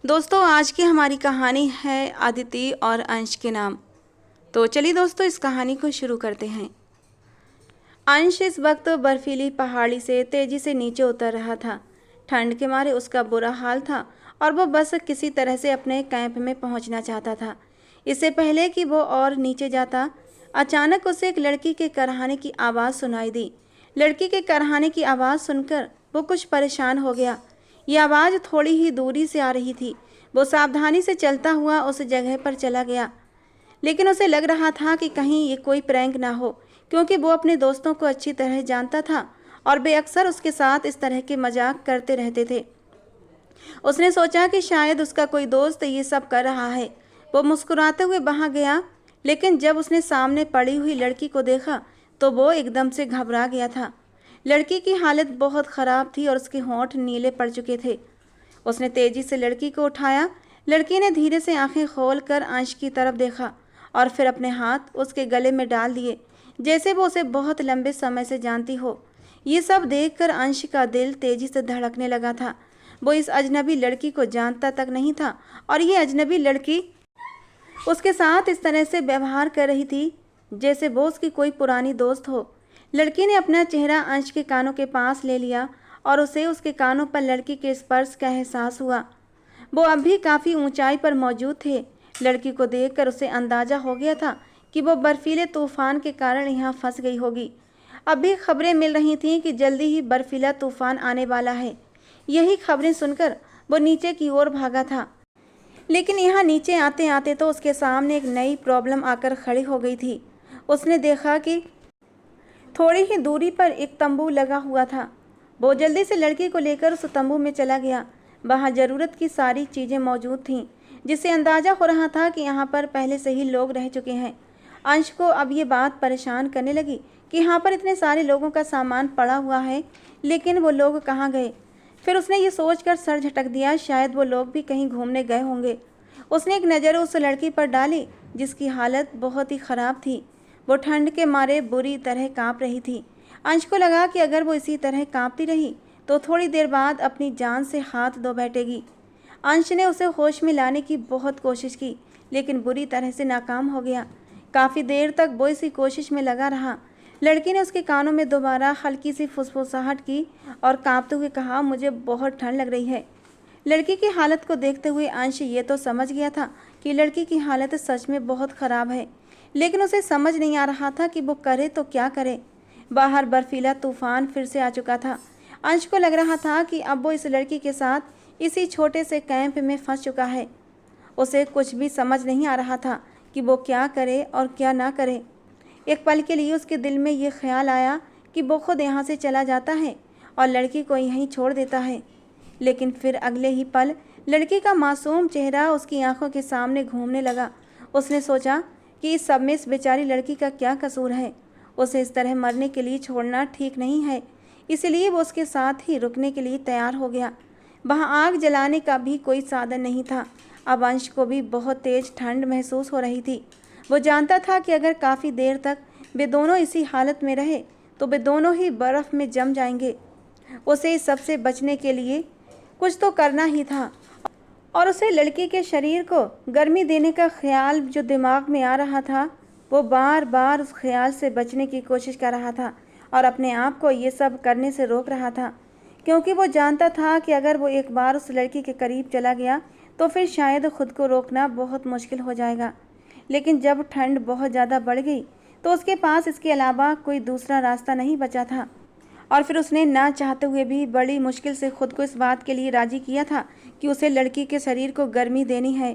दोस्तों आज की हमारी कहानी है अदिति और अंश के नाम। तो चलिए दोस्तों इस कहानी को शुरू करते हैं। अंश इस वक्त बर्फीली पहाड़ी से तेजी से नीचे उतर रहा था। ठंड के मारे उसका बुरा हाल था और वो बस किसी तरह से अपने कैंप में पहुंचना चाहता था। इससे पहले कि वो और नीचे जाता, अचानक उसे एक लड़की के कराहने की आवाज़ सुनाई दी। लड़की के कराहने की आवाज़ सुनकर वो कुछ परेशान हो गया। ये आवाज़ थोड़ी ही दूरी से आ रही थी। वो सावधानी से चलता हुआ उस जगह पर चला गया, लेकिन उसे लग रहा था कि कहीं ये कोई प्रैंक ना हो, क्योंकि वो अपने दोस्तों को अच्छी तरह जानता था और वे अक्सर उसके साथ इस तरह के मजाक करते रहते थे। उसने सोचा कि शायद उसका कोई दोस्त ये सब कर रहा है। वो मुस्कुराते हुए वहाँ गया, लेकिन जब उसने सामने पड़ी हुई लड़की को देखा तो वो एकदम से घबरा गया था। लड़की की हालत बहुत ख़राब थी और उसके होंठ नीले पड़ चुके थे। उसने तेजी से लड़की को उठाया। लड़की ने धीरे से आंखें खोलकर अंश की तरफ देखा और फिर अपने हाथ उसके गले में डाल दिए, जैसे वो उसे बहुत लंबे समय से जानती हो। ये सब देखकर अंश का दिल तेजी से धड़कने लगा था। वो इस अजनबी लड़की को जानता तक नहीं था और ये अजनबी लड़की उसके साथ इस तरह से व्यवहार कर रही थी जैसे वो उसकी कोई पुरानी दोस्त हो। लड़की ने अपना चेहरा अंश के कानों के पास ले लिया और उसे उसके कानों पर लड़की के स्पर्श का एहसास हुआ। वो अब भी काफ़ी ऊंचाई पर मौजूद थे। लड़की को देखकर उसे अंदाज़ा हो गया था कि वो बर्फीले तूफान के कारण यहाँ फंस गई होगी। अब भी खबरें मिल रही थीं कि जल्दी ही बर्फीला तूफान आने वाला है। यही खबरें सुनकर वो नीचे की ओर भागा था, लेकिन यहाँ नीचे आते आते तो उसके सामने एक नई प्रॉब्लम आकर खड़ी हो गई थी। उसने देखा कि थोड़ी ही दूरी पर एक तंबू लगा हुआ था। वो जल्दी से लड़की को लेकर उस तंबू में चला गया। वहाँ ज़रूरत की सारी चीज़ें मौजूद थीं, जिससे अंदाज़ा हो रहा था कि यहाँ पर पहले से ही लोग रह चुके हैं। अंश को अब ये बात परेशान करने लगी कि यहाँ पर इतने सारे लोगों का सामान पड़ा हुआ है, लेकिन वो लोग कहाँ गए। फिर उसने ये सोचकर सर झटक दिया, शायद वो लोग भी कहीं घूमने गए होंगे। उसने एक नज़र उस लड़की पर डाली जिसकी हालत बहुत ही ख़राब थी। वो ठंड के मारे बुरी तरह काँप रही थी। अंश को लगा कि अगर वो इसी तरह काँपती रही तो थोड़ी देर बाद अपनी जान से हाथ धो बैठेगी। अंश ने उसे होश में लाने की बहुत कोशिश की, लेकिन बुरी तरह से नाकाम हो गया। काफ़ी देर तक वो इसी कोशिश में लगा रहा। लड़की ने उसके कानों में दोबारा हल्की सी फुसफुसाहट की और काँपते हुए कहा, मुझे बहुत ठंड लग रही है। लड़की की हालत को देखते हुए अंश ये तो समझ गया था कि लड़की की हालत सच में बहुत ख़राब है, लेकिन उसे समझ नहीं आ रहा था कि वो करे तो क्या करे। बाहर बर्फीला तूफान फिर से आ चुका था। अंश को लग रहा था कि अब वो इस लड़की के साथ इसी छोटे से कैंप में फंस चुका है। उसे कुछ भी समझ नहीं आ रहा था कि वो क्या करे और क्या ना करे। एक पल के लिए उसके दिल में ये ख्याल आया कि वो खुद यहाँ से चला जाता है और लड़की को यहीं छोड़ देता है, लेकिन फिर अगले ही पल लड़की का मासूम चेहरा उसकी आंखों के सामने घूमने लगा। उसने सोचा कि इस सब में इस बेचारी लड़की का क्या कसूर है। उसे इस तरह मरने के लिए छोड़ना ठीक नहीं है, इसलिए वो उसके साथ ही रुकने के लिए तैयार हो गया। वहाँ आग जलाने का भी कोई साधन नहीं था। अब अंश को भी बहुत तेज़ ठंड महसूस हो रही थी। वो जानता था कि अगर काफ़ी देर तक वे दोनों इसी हालत में रहे तो वे दोनों ही बर्फ़ में जम जाएंगे। उसे इस सब से बचने के लिए कुछ तो करना ही था और उसे लड़की के शरीर को गर्मी देने का ख्याल जो दिमाग में आ रहा था, वो बार बार उस ख्याल से बचने की कोशिश कर रहा था और अपने आप को ये सब करने से रोक रहा था, क्योंकि वो जानता था कि अगर वो एक बार उस लड़की के करीब चला गया तो फिर शायद खुद को रोकना बहुत मुश्किल हो जाएगा। लेकिन जब ठंड बहुत ज़्यादा बढ़ गई तो उसके पास इसके अलावा कोई दूसरा रास्ता नहीं बचा था और फिर उसने ना चाहते हुए भी बड़ी मुश्किल से खुद को इस बात के लिए राज़ी किया था कि उसे लड़की के शरीर को गर्मी देनी है।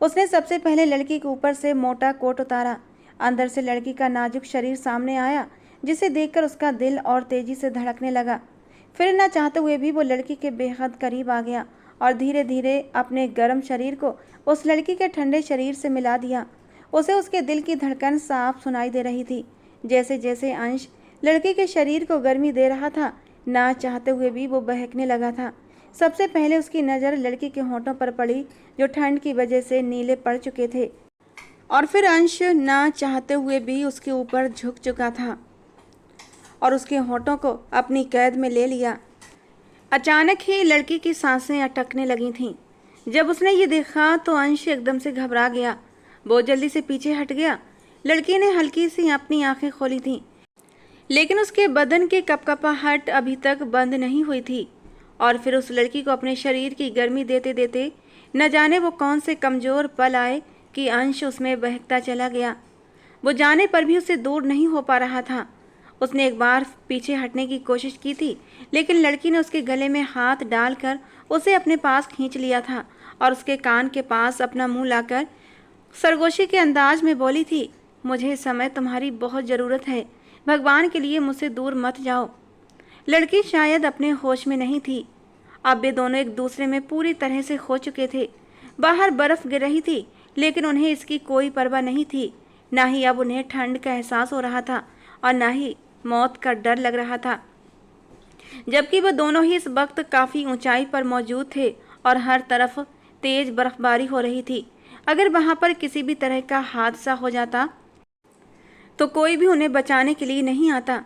उसने सबसे पहले लड़की के ऊपर से मोटा कोट उतारा। अंदर से लड़की का नाजुक शरीर सामने आया, जिसे देखकर उसका दिल और तेज़ी से धड़कने लगा। फिर ना चाहते हुए भी वो लड़की के बेहद करीब आ गया और धीरे धीरे अपने गर्म शरीर को उस लड़की के ठंडे शरीर से मिला दिया। उसे उसके दिल की धड़कन साफ सुनाई दे रही थी। जैसे जैसे अंश लड़की के शरीर को गर्मी दे रहा था, ना चाहते हुए भी वो बहकने लगा था। सबसे पहले उसकी नज़र लड़की के होंठों पर पड़ी, जो ठंड की वजह से नीले पड़ चुके थे, और फिर अंश ना चाहते हुए भी उसके ऊपर झुक चुका था और उसके होंठों को अपनी कैद में ले लिया। अचानक ही लड़की की सांसें अटकने लगी थीं। जब उसने ये देखा तो अंश एकदम से घबरा गया। वो जल्दी से पीछे हट गया। लड़की ने हल्की सी अपनी आंखें खोली थीं, लेकिन उसके बदन की कपकपाहट अभी तक बंद नहीं हुई थी। और फिर उस लड़की को अपने शरीर की गर्मी देते देते न जाने वो कौन से कमज़ोर पल आए कि अंश उसमें बहकता चला गया। वो जाने पर भी उससे दूर नहीं हो पा रहा था। उसने एक बार पीछे हटने की कोशिश की थी, लेकिन लड़की ने उसके गले में हाथ डालकर उसे अपने पास खींच लिया था और उसके कान के पास अपना मुंह लाकर सरगोशी के अंदाज में बोली थी, मुझे इस समय तुम्हारी बहुत ज़रूरत है, भगवान के लिए मुझसे दूर मत जाओ। लड़की शायद अपने होश में नहीं थी। अब वे दोनों एक दूसरे में पूरी तरह से खो चुके थे। बाहर बर्फ गिर रही थी, लेकिन उन्हें इसकी कोई परवाह नहीं थी। ना ही अब उन्हें ठंड का एहसास हो रहा था और ना ही मौत का डर लग रहा था, जबकि वह दोनों ही इस वक्त काफ़ी ऊंचाई पर मौजूद थे और हर तरफ तेज बर्फबारी हो रही थी। अगर वहां पर किसी भी तरह का हादसा हो जाता तो कोई भी उन्हें बचाने के लिए नहीं आता।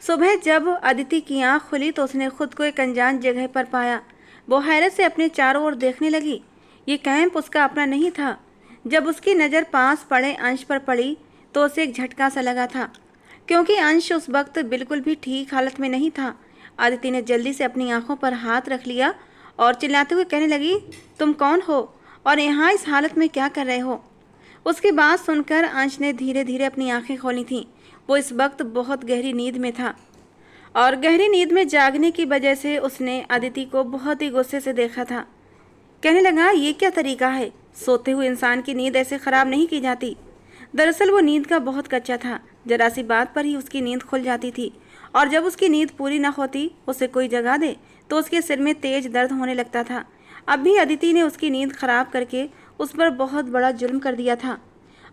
सुबह जब अदिति की आंख खुली तो उसने खुद को एक अनजान जगह पर पाया। वो हैरत से अपने चारों ओर देखने लगी। ये कैंप उसका अपना नहीं था। जब उसकी नज़र पास पड़े अंश पर पड़ी तो उसे एक झटका सा लगा था, क्योंकि अंश उस वक्त बिल्कुल भी ठीक हालत में नहीं था। अदिति ने जल्दी से अपनी आंखों पर हाथ रख लिया और चिल्लाते हुए कहने लगी, तुम कौन हो और यहाँ इस हालत में क्या कर रहे हो? उसकी बात सुनकर अंश ने धीरे धीरे अपनी आंखें खोली थीं। वो इस वक्त बहुत गहरी नींद में था और गहरी नींद में जागने की वजह से उसने अदिति को बहुत ही गुस्से से देखा था। कहने लगा, ये क्या तरीका है? सोते हुए इंसान की नींद ऐसे ख़राब नहीं की जाती। दरअसल वो नींद का बहुत कच्चा था। जरा सी बात पर ही उसकी नींद खुल जाती थी और जब उसकी नींद पूरी न होती, उसे कोई जगा दे तो उसके सिर में तेज दर्द होने लगता था। अब भी अदिति ने उसकी नींद खराब करके उस पर बहुत बड़ा जुल्म कर दिया था।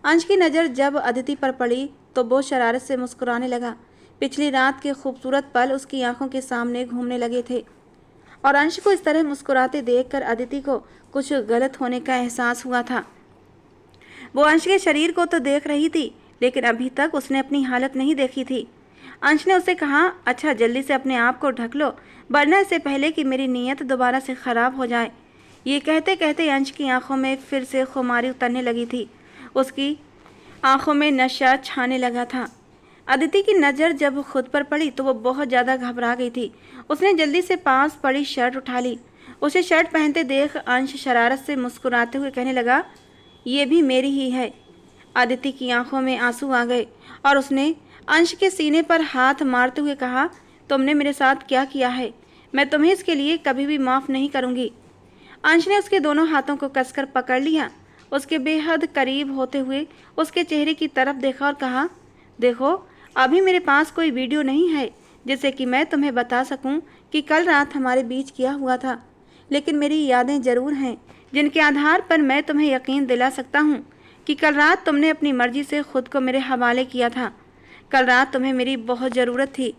अंश की नज़र जब अदिति पर पड़ी तो वो शरारत से मुस्कुराने लगा। पिछली रात के खूबसूरत पल उसकी आंखों के सामने घूमने लगे थे और अंश को इस तरह मुस्कुराते देखकर अदिति को कुछ गलत होने का एहसास हुआ था। वो अंश के शरीर को तो देख रही थी, लेकिन अभी तक उसने अपनी हालत नहीं देखी थी। अंश ने उसे कहा, अच्छा जल्दी से अपने आप को ढक लो, वरना इससे पहले कि मेरी नीयत दोबारा से ख़राब हो जाए। ये कहते कहते अंश की आंखों में फिर से खुमारी उतरने लगी थी। उसकी आंखों में नशा छाने लगा था। अदिति की नज़र जब खुद पर पड़ी तो वो बहुत ज़्यादा घबरा गई थी। उसने जल्दी से पास पड़ी शर्ट उठा ली। उसे शर्ट पहनते देख अंश शरारत से मुस्कुराते हुए कहने लगा, ये भी मेरी ही है। अदिति की आंखों में आंसू आ गए और उसने अंश के सीने पर हाथ मारते हुए कहा, तुमने मेरे साथ क्या किया है? मैं तुम्हें इसके लिए कभी भी माफ़ नहीं करूँगी। अंश ने उसके दोनों हाथों को कसकर पकड़ लिया। उसके बेहद करीब होते हुए उसके चेहरे की तरफ देखा और कहा, देखो अभी मेरे पास कोई वीडियो नहीं है जिससे कि मैं तुम्हें बता सकूं कि कल रात हमारे बीच क्या हुआ था, लेकिन मेरी यादें ज़रूर हैं जिनके आधार पर मैं तुम्हें यकीन दिला सकता हूं कि कल रात तुमने अपनी मर्जी से खुद को मेरे हवाले किया था। कल रात तुम्हें मेरी बहुत ज़रूरत थी।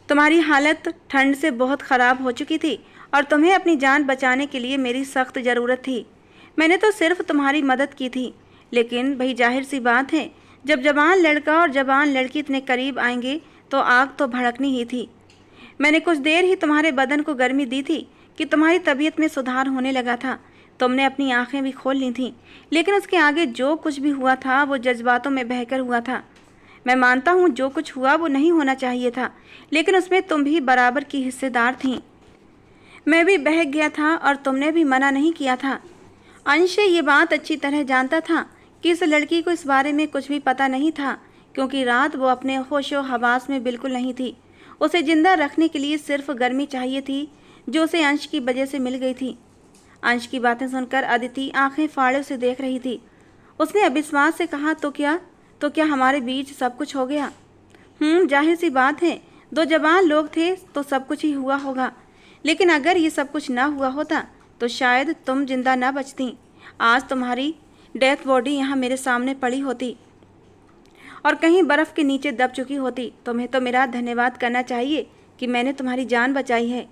तुम्हारी हालत ठंड से बहुत ख़राब हो चुकी थी और तुम्हें अपनी जान बचाने के लिए मेरी सख्त ज़रूरत थी। मैंने तो सिर्फ तुम्हारी मदद की थी, लेकिन भाई जाहिर सी बात है, जब जवान लड़का और जवान लड़की इतने करीब आएंगे तो आग तो भड़कनी ही थी। मैंने कुछ देर ही तुम्हारे बदन को गर्मी दी थी कि तुम्हारी तबीयत में सुधार होने लगा था। तुमने अपनी आंखें भी खोल ली थीं, लेकिन उसके आगे जो कुछ भी हुआ था वो जज्बातों में बहकर हुआ था। मैं मानता हूँ जो कुछ हुआ वो नहीं होना चाहिए था, लेकिन उसमें तुम भी बराबर की हिस्सेदार थीं। मैं भी बहक गया था और तुमने भी मना नहीं किया था। अंश ये बात अच्छी तरह जानता था कि इस लड़की को इस बारे में कुछ भी पता नहीं था, क्योंकि रात वो अपने होशो हवास में बिल्कुल नहीं थी। उसे जिंदा रखने के लिए सिर्फ गर्मी चाहिए थी, जो उसे अंश की वजह से मिल गई थी। अंश की बातें सुनकर अदिति आंखें फाड़े उसे देख रही थी। उसने अविश्वास से कहा, तो क्या हमारे बीच सब कुछ हो गया? जाहिर सी बात है, दो जवान लोग थे तो सब कुछ ही हुआ होगा, लेकिन अगर ये सब कुछ ना हुआ होता तो शायद तुम जिंदा ना बचती। आज तुम्हारी डेथ बॉडी यहाँ मेरे सामने पड़ी होती और कहीं बर्फ़ के नीचे दब चुकी होती। तुम्हें तो मेरा धन्यवाद करना चाहिए कि मैंने तुम्हारी जान बचाई है।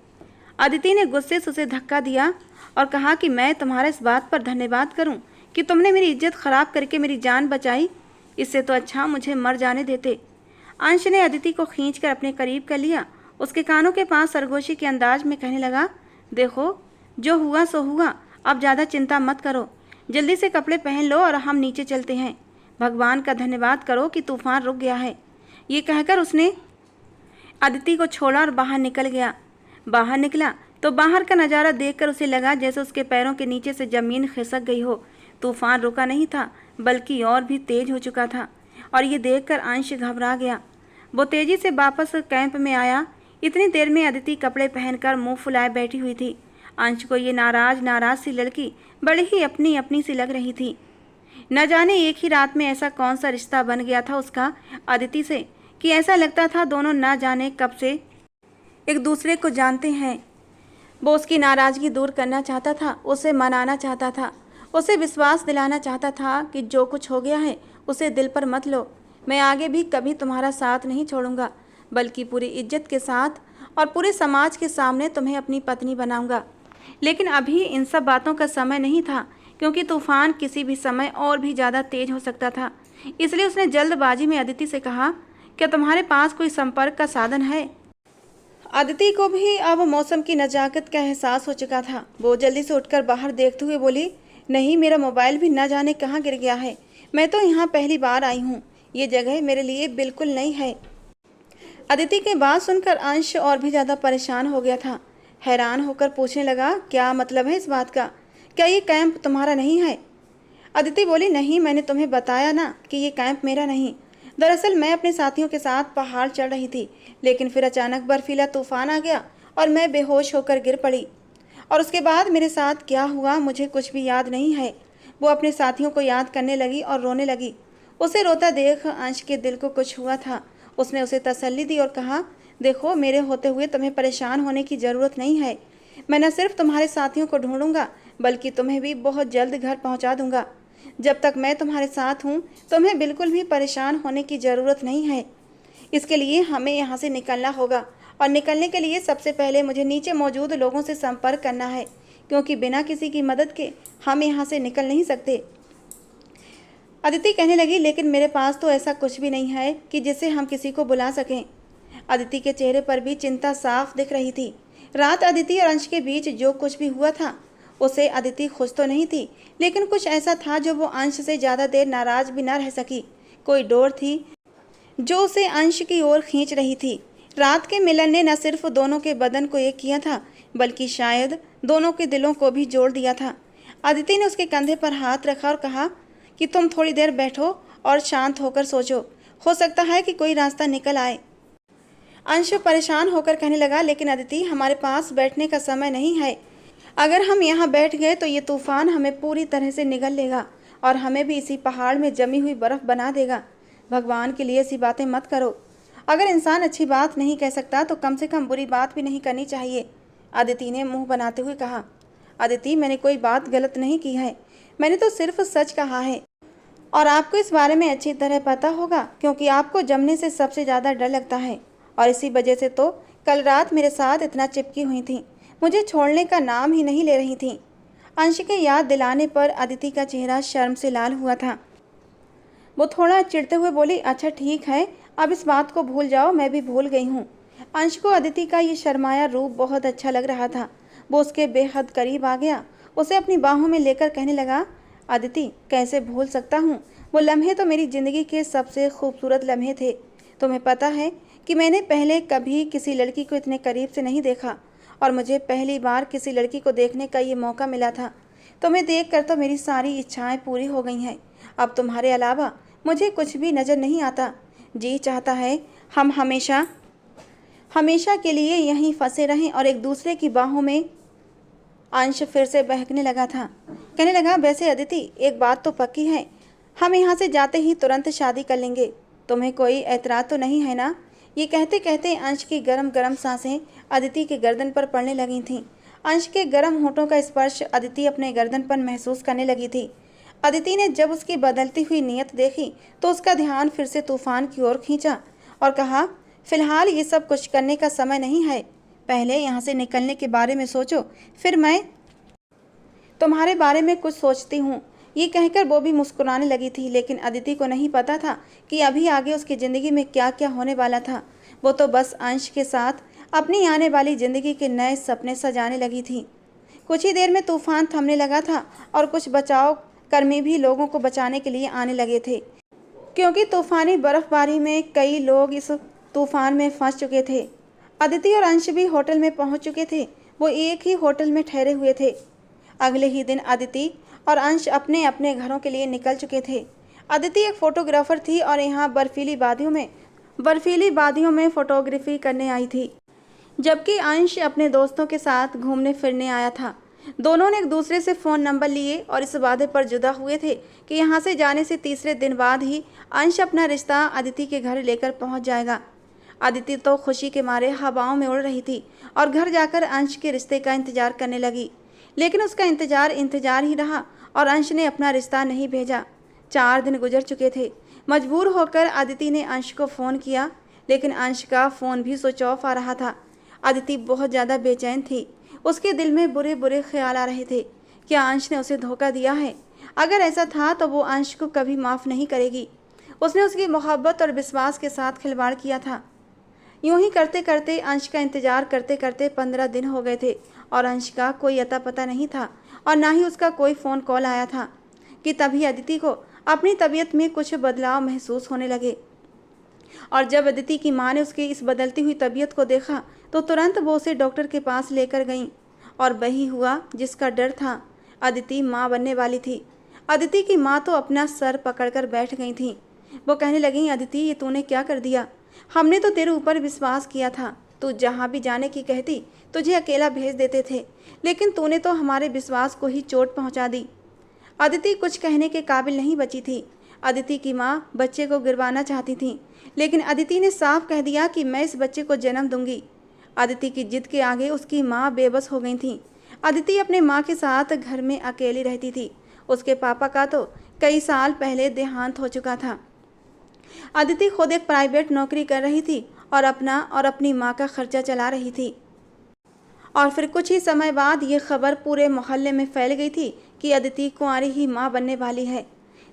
अदिति ने गुस्से से उसे धक्का दिया और कहा कि मैं तुम्हारा इस बात पर धन्यवाद करूं कि तुमने मेरी इज्जत ख़राब करके मेरी जान बचाई। इससे तो अच्छा मुझे मर जाने देते। अंश ने अदिति को खींचकर अपने करीब कर लिया। उसके कानों के पास सरगोशी के अंदाज में कहने लगा, देखो जो हुआ सो हुआ, अब ज़्यादा चिंता मत करो, जल्दी से कपड़े पहन लो और हम नीचे चलते हैं। भगवान का धन्यवाद करो कि तूफान रुक गया है। ये कहकर उसने अदिति को छोड़ा और बाहर निकल गया। बाहर निकला तो बाहर का नज़ारा देखकर उसे लगा जैसे उसके पैरों के नीचे से ज़मीन खिसक गई हो। तूफान रुका नहीं था, बल्कि और भी तेज हो चुका था, और ये देखकर अंश घबरा गया। वो तेजी से वापस कैंप में आया। इतनी देर में अदिति कपड़े पहनकर मुंह फुलाए बैठी हुई थी। अंश को ये नाराज सी लड़की बड़ी ही अपनी अपनी सी लग रही थी। न जाने एक ही रात में ऐसा कौन सा रिश्ता बन गया था उसका अदिति से कि ऐसा लगता था दोनों न जाने कब से एक दूसरे को जानते हैं। वो उसकी नाराज़गी दूर करना चाहता था, उसे मनाना चाहता था, उसे विश्वास दिलाना चाहता था कि जो कुछ हो गया है उसे दिल पर मत लो। मैं आगे भी कभी तुम्हारा साथ नहीं छोड़ूंगा, बल्कि पूरी इज्जत के साथ और पूरे समाज के सामने तुम्हें अपनी पत्नी बनाऊंगा। लेकिन अभी इन सब बातों का समय नहीं था, क्योंकि तूफान किसी भी समय और भी ज़्यादा तेज हो सकता था। इसलिए उसने जल्दबाजी में अदिति से कहा, क्या तुम्हारे पास कोई संपर्क का साधन है? अदिति को भी अब मौसम की नज़ाकत का एहसास हो चुका था। वो जल्दी से उठकर बाहर देखते हुए बोली, नहीं, मेरा मोबाइल भी न जाने कहाँ गिर गया है। मैं तो यहाँ पहली बार आई हूँ, ये जगह मेरे लिए बिल्कुल नई है। अदिति की बात सुनकर अंश और भी ज़्यादा परेशान हो गया था। हैरान होकर पूछने लगा, क्या मतलब है इस बात का? क्या ये कैंप तुम्हारा नहीं है? अदिति बोली, नहीं, मैंने तुम्हें बताया ना कि ये कैंप मेरा नहीं। दरअसल मैं अपने साथियों के साथ पहाड़ चढ़ रही थी, लेकिन फिर अचानक बर्फीला तूफान आ गया और मैं बेहोश होकर गिर पड़ी। और उसके बाद मेरे साथ क्या हुआ मुझे कुछ भी याद नहीं है। वो अपने साथियों को याद करने लगी और रोने लगी। उसे रोता देख अंश के दिल को कुछ हुआ था। उसने उसे तसल्ली दी और कहा, देखो, मेरे होते हुए तुम्हें परेशान होने की ज़रूरत नहीं है। मैं न सिर्फ तुम्हारे साथियों को ढूंढूंगा, बल्कि तुम्हें भी बहुत जल्द घर पहुंचा दूंगा। जब तक मैं तुम्हारे साथ हूँ तुम्हें बिल्कुल भी परेशान होने की ज़रूरत नहीं है। इसके लिए हमें यहाँ से निकलना होगा, और निकलने के लिए सबसे पहले मुझे नीचे मौजूद लोगों से संपर्क करना है, क्योंकि बिना किसी की मदद के हम यहाँ से निकल नहीं सकते। अदिति कहने लगी, लेकिन मेरे पास तो ऐसा कुछ भी नहीं है कि जिससे हम किसी को बुला सकें। अदिति के चेहरे पर भी चिंता साफ दिख रही थी। रात अदिति और अंश के बीच जो कुछ भी हुआ था उसे अदिति खुश तो नहीं थी, लेकिन कुछ ऐसा था जो वो अंश से ज़्यादा देर नाराज भी न रह सकी। कोई डोर थी जो उसे अंश की ओर खींच रही थी। रात के मिलन ने न सिर्फ दोनों के बदन को एक किया था, बल्कि शायद दोनों के दिलों को भी जोड़ दिया था। अदिति ने उसके कंधे पर हाथ रखा और कहा कि तुम थोड़ी देर बैठो और शांत होकर सोचो, हो सकता है कि कोई रास्ता निकल आए। अंश परेशान होकर कहने लगा, लेकिन अदिति, हमारे पास बैठने का समय नहीं है। अगर हम यहाँ बैठ गए तो ये तूफान हमें पूरी तरह से निगल लेगा और हमें भी इसी पहाड़ में जमी हुई बर्फ़ बना देगा। भगवान के लिए ऐसी बातें मत करो। अगर इंसान अच्छी बात नहीं कह सकता तो कम से कम बुरी बात भी नहीं करनी चाहिए। अदिति ने मुंह बनाते हुए कहा, अदिति, मैंने कोई बात गलत नहीं की है, मैंने तो सिर्फ सच कहा है, और आपको इस बारे में अच्छी तरह पता होगा, क्योंकि आपको जमने से सबसे ज़्यादा डर लगता है, और इसी वजह से तो कल रात मेरे साथ इतना चिपकी हुई थी, मुझे छोड़ने का नाम ही नहीं ले रही थी। अंश के याद दिलाने पर अदिति का चेहरा शर्म से लाल हुआ था। वो थोड़ा चिढ़ते हुए बोली, अच्छा ठीक है, अब इस बात को भूल जाओ, मैं भी भूल गई हूँ। अंश को अदिति का ये शर्माया रूप बहुत अच्छा लग रहा था। वो उसके बेहद करीब आ गया, उसे अपनी बाहों में लेकर कहने लगा, अदिति, कैसे भूल सकता हूँ, वो लम्हे तो मेरी ज़िंदगी के सबसे खूबसूरत लम्हे थे। तुम्हें पता है कि मैंने पहले कभी किसी लड़की को इतने करीब से नहीं देखा, और मुझे पहली बार किसी लड़की को देखने का ये मौका मिला था। तुम्हें देखकर तो मेरी सारी इच्छाएं पूरी हो गई हैं। अब तुम्हारे अलावा मुझे कुछ भी नज़र नहीं आता। जी चाहता है हम हमेशा हमेशा के लिए यहीं फंसे रहें और एक दूसरे की बाहों में। अंश फिर से बहकने लगा था। कहने लगा, वैसे अदिति, एक बात तो पक्की है, हम यहाँ से जाते ही तुरंत शादी कर लेंगे। तुम्हें कोई एतराज़ तो नहीं है ना? ये कहते कहते अंश की गरम गरम सांसें अदिति के गर्दन पर पड़ने लगी थीं। अंश के गरम होठों का स्पर्श अदिति अपने गर्दन पर महसूस करने लगी थी। अदिति ने जब उसकी बदलती हुई नीयत देखी तो उसका ध्यान फिर से तूफान की ओर खींचा और कहा, फिलहाल ये सब कुछ करने का समय नहीं है, पहले यहाँ से निकलने के बारे में सोचो, फिर मैं तुम्हारे बारे में कुछ सोचती हूँ। ये कहकर वो भी मुस्कुराने लगी थी, लेकिन अदिति को नहीं पता था कि अभी आगे उसकी ज़िंदगी में क्या क्या होने वाला था। वो तो बस अंश के साथ अपनी आने वाली ज़िंदगी के नए सपने सजाने लगी थी। कुछ ही देर में तूफान थमने लगा था और कुछ बचाव कर्मी भी लोगों को बचाने के लिए आने लगे थे, क्योंकि तूफानी बर्फबारी में कई लोग इस तूफान में फंस चुके थे। अदिति और अंश भी होटल में पहुंच चुके थे। वो एक ही होटल में ठहरे हुए थे। अगले ही दिन अदिति और अंश अपने अपने घरों के लिए निकल चुके थे। अदिति एक फोटोग्राफर थी और यहाँ बर्फीली वादियों में फोटोग्राफी करने आई थी, जबकि अंश अपने दोस्तों के साथ घूमने फिरने आया था। दोनों ने एक दूसरे से फ़ोन नंबर लिए और इस वादे पर जुदा हुए थे कि यहाँ से जाने से तीसरे दिन बाद ही अंश अपना रिश्ता अदिति के घर लेकर पहुँच जाएगा। अदिति तो खुशी के मारे हवाओं में उड़ रही थी और घर जाकर अंश के रिश्ते का इंतजार करने लगी, लेकिन उसका इंतजार ही रहा और अंश ने अपना रिश्ता नहीं भेजा। 4 दिन गुजर चुके थे। मजबूर होकर अदिति ने अंश को फ़ोन किया, लेकिन अंश का फ़ोन भी स्विच ऑफ आ रहा था। अदिति बहुत ज़्यादा बेचैन थी। उसके दिल में बुरे बुरे ख्याल आ रहे थे। क्या अंश ने उसे धोखा दिया है? अगर ऐसा था तो वो अंश को कभी माफ़ नहीं करेगी। उसने उसकी मोहब्बत और विश्वास के साथ खिलवाड़ किया था। यूं ही करते करते अंश का इंतज़ार करते करते 15 दिन हो गए थे और अंश का कोई अता पता नहीं था और ना ही उसका कोई फ़ोन कॉल आया था कि तभी अदिति को अपनी तबीयत में कुछ बदलाव महसूस होने लगे। और जब अदिति की माँ ने उसकी इस बदलती हुई तबीयत को देखा तो तुरंत वो उसे डॉक्टर के पास लेकर गई और वही हुआ जिसका डर था। अदिति माँ बनने वाली थी। अदिति की माँ तो अपना सर पकड़कर बैठ गई थी। वो कहने लगी, अदिति ये तूने क्या कर दिया? हमने तो तेरे ऊपर विश्वास किया था। तू जहाँ भी जाने की कहती तुझे अकेला भेज देते थे, लेकिन तूने तो हमारे विश्वास को ही चोट पहुँचा दी। अदिति कुछ कहने के काबिल नहीं बची थी। अदिति की माँ बच्चे को गिरवाना चाहती थी, लेकिन अदिति ने साफ कह दिया कि मैं इस बच्चे को जन्म दूंगी। अदिति की जिद के आगे उसकी माँ बेबस हो गई थी। अदिति अपने माँ के साथ घर में अकेली रहती थी। उसके पापा का तो कई साल पहले देहांत हो चुका था। अदिति खुद एक प्राइवेट नौकरी कर रही थी और अपना और अपनी माँ का खर्चा चला रही थी। और फिर कुछ ही समय बाद ये खबर पूरे मोहल्ले में फैल गई थी कि अदिति कुंवारी ही माँ बनने वाली है।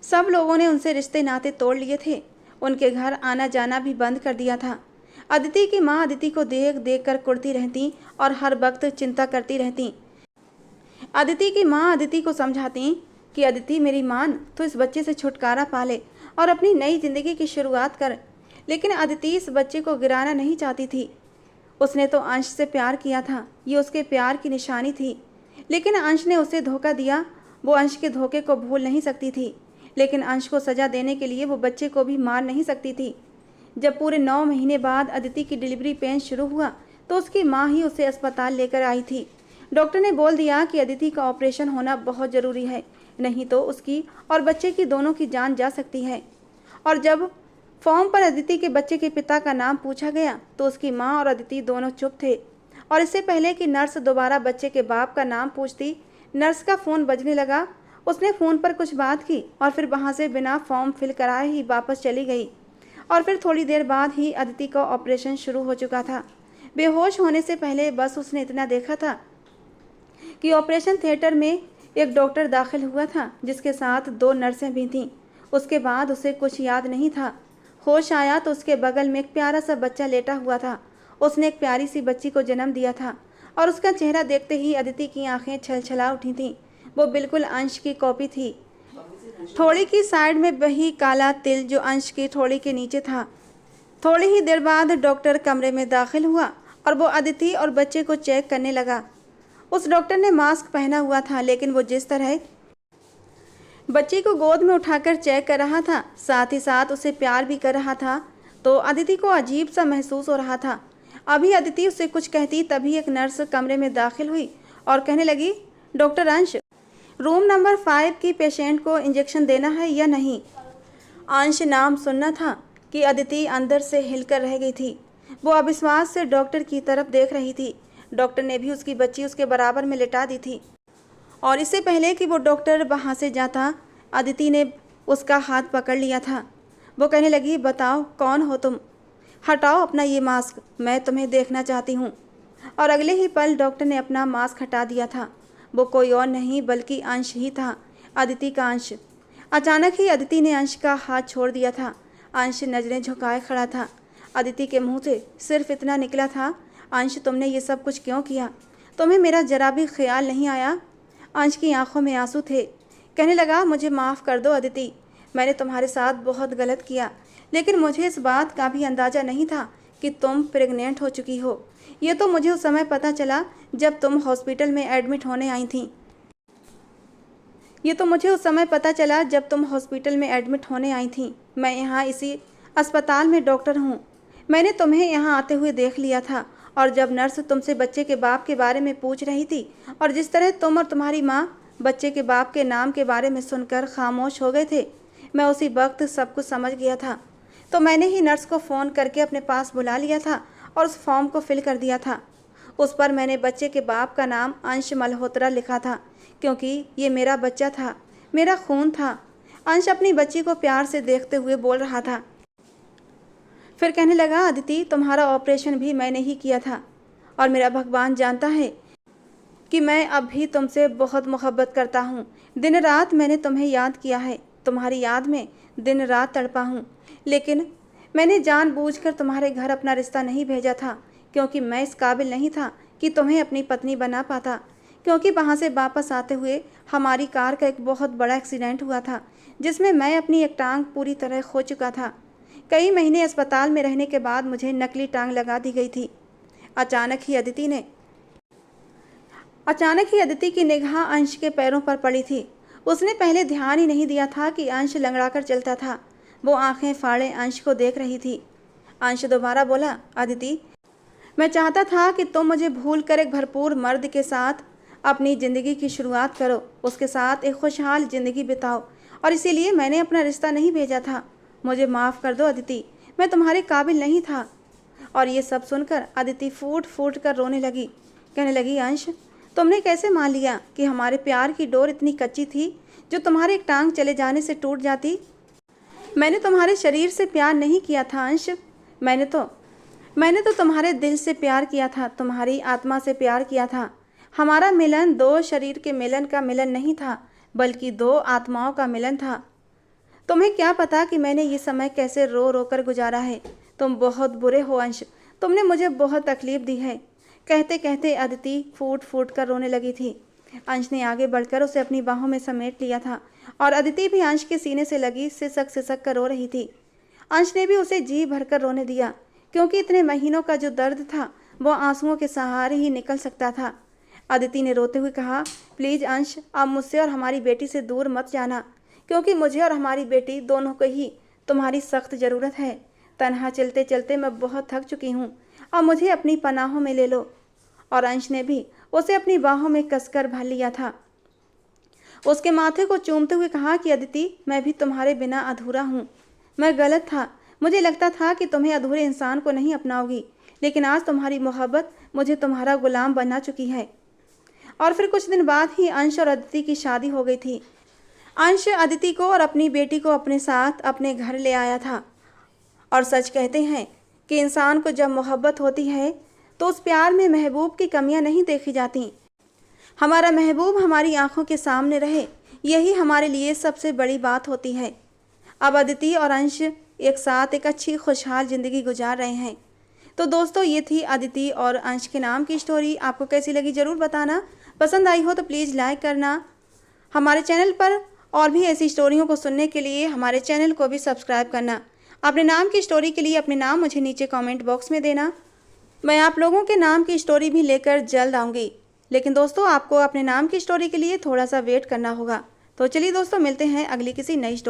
सब लोगों ने उनसे रिश्ते नाते तोड़ लिए थे। उनके घर आना जाना भी बंद कर दिया था। अदिति की माँ अदिति को देख देख कर कुढ़ती रहती और हर वक्त चिंता करती रहती। अदिति की माँ अदिति को समझाती कि अदिति मेरी मान, तो इस बच्चे से छुटकारा पा ले और अपनी नई जिंदगी की शुरुआत कर। लेकिन अदिति इस बच्चे को गिराना नहीं चाहती थी। उसने तो अंश से प्यार किया था, ये उसके प्यार की निशानी थी। लेकिन अंश ने उसे धोखा दिया। वो अंश के धोखे को भूल नहीं सकती थी, लेकिन अंश को सज़ा देने के लिए वो बच्चे को भी मार नहीं सकती थी। जब पूरे 9 महीने बाद अदिति की डिलीवरी पेन शुरू हुआ तो उसकी माँ ही उसे अस्पताल लेकर आई थी। डॉक्टर ने बोल दिया कि अदिति का ऑपरेशन होना बहुत ज़रूरी है, नहीं तो उसकी और बच्चे की दोनों की जान जा सकती है। और जब फॉर्म पर अदिति के बच्चे के पिता का नाम पूछा गया तो उसकी माँ और अदिति दोनों चुप थे। और इससे पहले कि नर्स दोबारा बच्चे के बाप का नाम पूछती, नर्स का फ़ोन बजने लगा। उसने फ़ोन पर कुछ बात की और फिर वहाँ से बिना फॉर्म फिल कराए ही वापस चली गई। और फिर थोड़ी देर बाद ही अदिति का ऑपरेशन शुरू हो चुका था। बेहोश होने से पहले बस उसने इतना देखा था कि ऑपरेशन थिएटर में एक डॉक्टर दाखिल हुआ था, जिसके साथ 2 नर्सें भी थीं। उसके बाद उसे कुछ याद नहीं था। होश आया तो उसके बगल में एक प्यारा सा बच्चा लेटा हुआ था। उसने एक प्यारी सी बच्ची को जन्म दिया था और उसका चेहरा देखते ही अदिति की आंखें छलछला उठी थीं। वो बिल्कुल अंश की कॉपी थी। थोड़ी की साइड में वही काला तिल जो अंश की थोड़ी के नीचे था। थोड़ी ही देर बाद डॉक्टर कमरे में दाखिल हुआ और वो अदिति और बच्चे को चेक करने लगा। उस डॉक्टर ने मास्क पहना हुआ था, लेकिन वो जिस तरह बच्ची को गोद में उठाकर चेक कर रहा था, साथ ही साथ उसे प्यार भी कर रहा था, तो अदिति को अजीब सा महसूस हो रहा था। अभी अदिति उससे कुछ कहती तभी एक नर्स कमरे में दाखिल हुई और कहने लगी, डॉक्टर अंश, रूम नंबर 5 की पेशेंट को इंजेक्शन देना है या नहीं? अंश नाम सुनना था कि अदिति अंदर से हिलकर रह गई थी। वो अविश्वास से डॉक्टर की तरफ देख रही थी। डॉक्टर ने भी उसकी बच्ची उसके बराबर में लिटा दी थी और इससे पहले कि वो डॉक्टर वहाँ से जाता, अदिति ने उसका हाथ पकड़ लिया था। वो कहने लगी, बताओ कौन हो तुम? हटाओ अपना ये मास्क, मैं तुम्हें देखना चाहती हूँ। और अगले ही पल डॉक्टर ने अपना मास्क हटा दिया था। वो कोई और नहीं बल्कि अंश ही था, अदिति का अंश। अचानक ही अदिति ने अंश का हाथ छोड़ दिया था। अंश नज़रें झुकाए खड़ा था। अदिति के मुंह से सिर्फ इतना निकला था, अंश तुमने ये सब कुछ क्यों किया? तुम्हें मेरा जरा भी ख्याल नहीं आया? अंश की आंखों में आंसू थे। कहने लगा, मुझे माफ़ कर दो अदिति, मैंने तुम्हारे साथ बहुत गलत किया, लेकिन मुझे इस बात का भी अंदाज़ा नहीं था कि तुम प्रेग्नेंट हो चुकी हो। ये तो मुझे उस समय पता चला जब तुम हॉस्पिटल में एडमिट होने आई थी। मैं यहाँ इसी अस्पताल में डॉक्टर हूँ। मैंने तुम्हें यहाँ आते हुए देख लिया था, और जब नर्स तुमसे बच्चे के बाप के बारे में पूछ रही थी और जिस तरह तुम और तुम्हारी माँ बच्चे के बाप के नाम के बारे में सुनकर खामोश हो गए थे, मैं उसी वक्त सब कुछ समझ गया था। तो मैंने ही नर्स को फ़ोन करके अपने पास बुला लिया था और उस फॉर्म को फिल कर दिया था। उस पर मैंने बच्चे के बाप का नाम अंश मल्होत्रा लिखा था, क्योंकि ये मेरा बच्चा था, मेरा खून था। अंश अपनी बच्ची को प्यार से देखते हुए बोल रहा था। फिर कहने लगा, अदिति, तुम्हारा ऑपरेशन भी मैंने ही किया था, और मेरा भगवान जानता है कि मैं अब भी तुमसे बहुत मोहब्बत करता हूँ। दिन रात मैंने तुम्हें याद किया है, तुम्हारी याद में दिन रात तड़पा हूँ, लेकिन मैंने जानबूझकर तुम्हारे घर अपना रिश्ता नहीं भेजा था, क्योंकि मैं इस काबिल नहीं था कि तुम्हें अपनी पत्नी बना पाता। क्योंकि वहाँ से वापस आते हुए हमारी कार का एक बहुत बड़ा एक्सीडेंट हुआ था, जिसमें मैं अपनी एक टांग पूरी तरह खो चुका था। कई महीने अस्पताल में रहने के बाद मुझे नकली टांग लगा दी गई थी। अचानक ही अदिति की निगाह अंश के पैरों पर पड़ी थी। उसने पहले ध्यान ही नहीं दिया था कि अंश लंगड़ाकर चलता था। वो आंखें फाड़े अंश को देख रही थी। अंश दोबारा बोला, अदिति, मैं चाहता था कि तुम मुझे भूल कर एक भरपूर मर्द के साथ अपनी ज़िंदगी की शुरुआत करो, उसके साथ एक खुशहाल ज़िंदगी बिताओ, और इसीलिए मैंने अपना रिश्ता नहीं भेजा था। मुझे माफ़ कर दो अदिति, मैं तुम्हारे काबिल नहीं था। और ये सब सुनकर अदिति फूट फूट कर रोने लगी। कहने लगी, अंश, तुमने कैसे मान लिया कि हमारे प्यार की डोर इतनी कच्ची थी जो तुम्हारे एक टांग चले जाने से टूट जाती? मैंने तुम्हारे शरीर से प्यार नहीं किया था अंश, मैंने तो तुम्हारे दिल से प्यार किया था, तुम्हारी आत्मा से प्यार किया था। हमारा मिलन दो शरीर के मिलन का मिलन नहीं था, बल्कि दो आत्माओं का मिलन था। तुम्हें क्या पता कि मैंने ये समय कैसे रो रो कर गुजारा है। तुम बहुत बुरे हो अंश, तुमने मुझे बहुत तकलीफ़ दी है। कहते कहते अदिति फूट फूट कर रोने लगी थी। अंश ने आगे बढ़कर उसे अपनी बाहों में समेट लिया था, और अदिति भी अंश के सीने से लगी सिसक सिसक कर रो रही थी। अंश ने भी उसे जी भरकर रोने दिया, क्योंकि इतने महीनों का जो दर्द था वो आंसुओं के सहारे ही निकल सकता था। अदिति ने रोते हुए कहा, प्लीज़ अंश, अब मुझसे और हमारी बेटी से दूर मत जाना, क्योंकि मुझे और हमारी बेटी दोनों को ही तुम्हारी सख्त ज़रूरत है। तन्हा चलते चलते मैं बहुत थक चुकी हूँ, अब मुझे अपनी पनाहों में ले लो। और अंश ने भी उसे अपनी बाहों में कसकर भर लिया था। उसके माथे को चूमते हुए कहा कि अदिति, मैं भी तुम्हारे बिना अधूरा हूँ। मैं गलत था, मुझे लगता था कि तुम्हें अधूरे इंसान को नहीं अपनाओगी, लेकिन आज तुम्हारी मोहब्बत मुझे तुम्हारा गुलाम बना चुकी है। और फिर कुछ दिन बाद ही अंश और अदिति की शादी हो गई थी। अंश अदिति को और अपनी बेटी को अपने साथ अपने घर ले आया था। और सच कहते हैं कि इंसान को जब मोहब्बत होती है तो उस प्यार में महबूब की कमियां नहीं देखी जाती। हमारा महबूब हमारी आंखों के सामने रहे, यही हमारे लिए सबसे बड़ी बात होती है। अब अदिति और अंश एक साथ एक अच्छी खुशहाल ज़िंदगी गुजार रहे हैं। तो दोस्तों, ये थी अदिति और अंश के नाम की स्टोरी। आपको कैसी लगी ज़रूर बताना। पसंद आई हो तो प्लीज़ लाइक करना। हमारे चैनल पर और भी ऐसी स्टोरियों को सुनने के लिए हमारे चैनल को भी सब्सक्राइब करना। अपने नाम की स्टोरी के लिए अपने नाम मुझे नीचे कमेंट बॉक्स में देना। मैं आप लोगों के नाम की स्टोरी भी लेकर जल्द आऊँगी, लेकिन दोस्तों आपको अपने नाम की स्टोरी के लिए थोड़ा सा वेट करना होगा। तो चलिए दोस्तों, मिलते हैं अगली किसी नई स्टोरी।